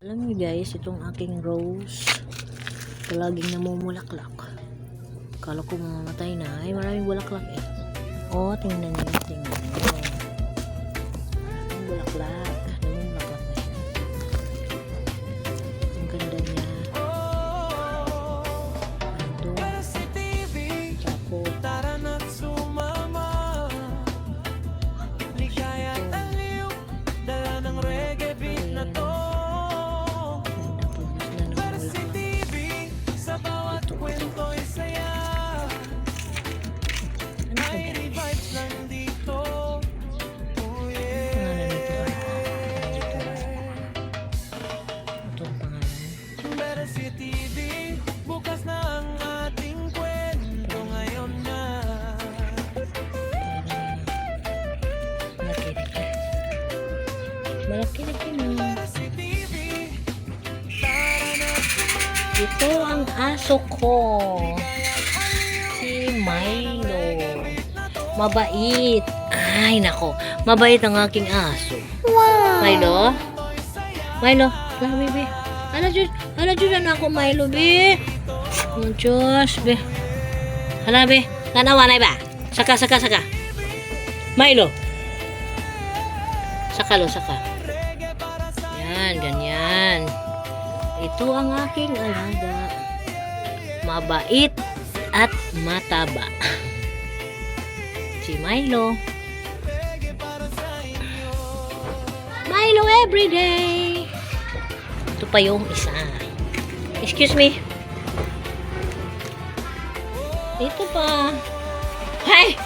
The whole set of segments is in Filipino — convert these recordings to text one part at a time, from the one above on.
Alam niyo guys, itong aking rose palaging namumulaklak. Akala ko mamamatay na. Ay, maraming bulaklak eh. Oh, tingnan niyo, tingnan niyo. Maraming bulaklak. Namumulaklak na siya. Ang ganda niya. Ito. Tapos. Bukas na ang ating kwento ngayon na. Malaki na. Ito ang aso ko. Si Milo. Mabait. Ay, nako. Mabait ang aking aso. Wow. Milo? Milo? Hala, baby. Hala, Diyos na ako, Milo, be. Oh, Diyos, be. Hala, be. Tanawanay ba? Saka. Milo. Saka. Yan, ganyan. Ito ang aking alaga. Mabait at mataba. Si Milo. Milo everyday. Ito pa yung isa. Excuse me. Ito pa. Hay!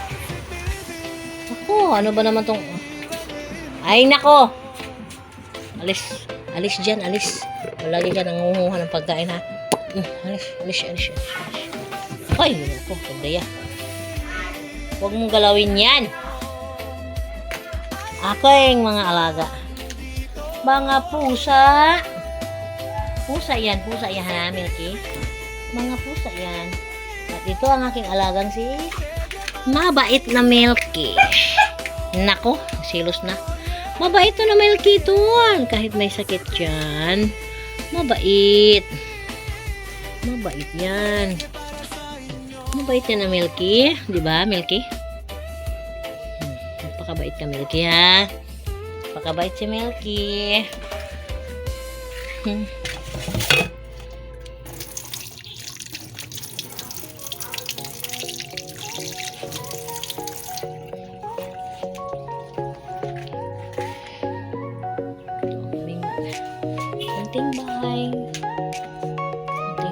Ako, ano ba naman tong... Ay, nako! Alis dyan, alis. Lagi ka nangunguha ng pagkain, ha? Alis. Ay, nako, kagaya. Huwag mong galawin yan. Ako yung mga alaga. Mga pusa. Pusa yan, ha, Milky? Mga pusa yan. At ito ang aking alagang si mabait na Milky. Nako, silos na. Mabait na Milky ito. Kahit may sakit dyan. Mabait. Mabait yan. Mabait yan na Milky. Diba, Milky? Napakabait ka, Milky, ha? Napakabait si Milky. Kunting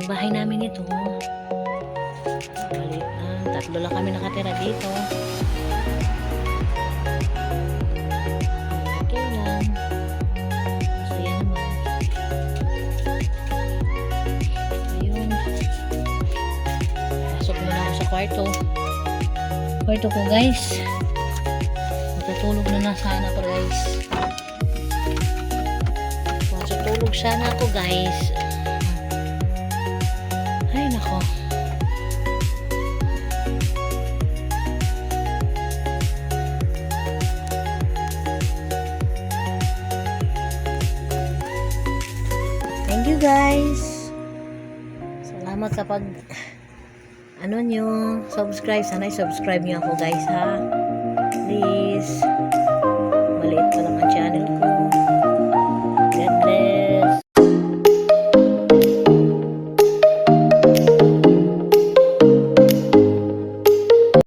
bahay namin ito. Maliit lang. Tatlo lang kami nakatira dito. Okay lang. Masaya naman. Ayun. Pasok muna ako sa kwarto. Kwarto ko, guys. Matutulog na sana pa, guys. Matutulog sana ako, guys. Ay, nako. Thank you, guys. Salamat sa pag subscribe. Sana i-subscribe niyo ako, guys, ha. Please.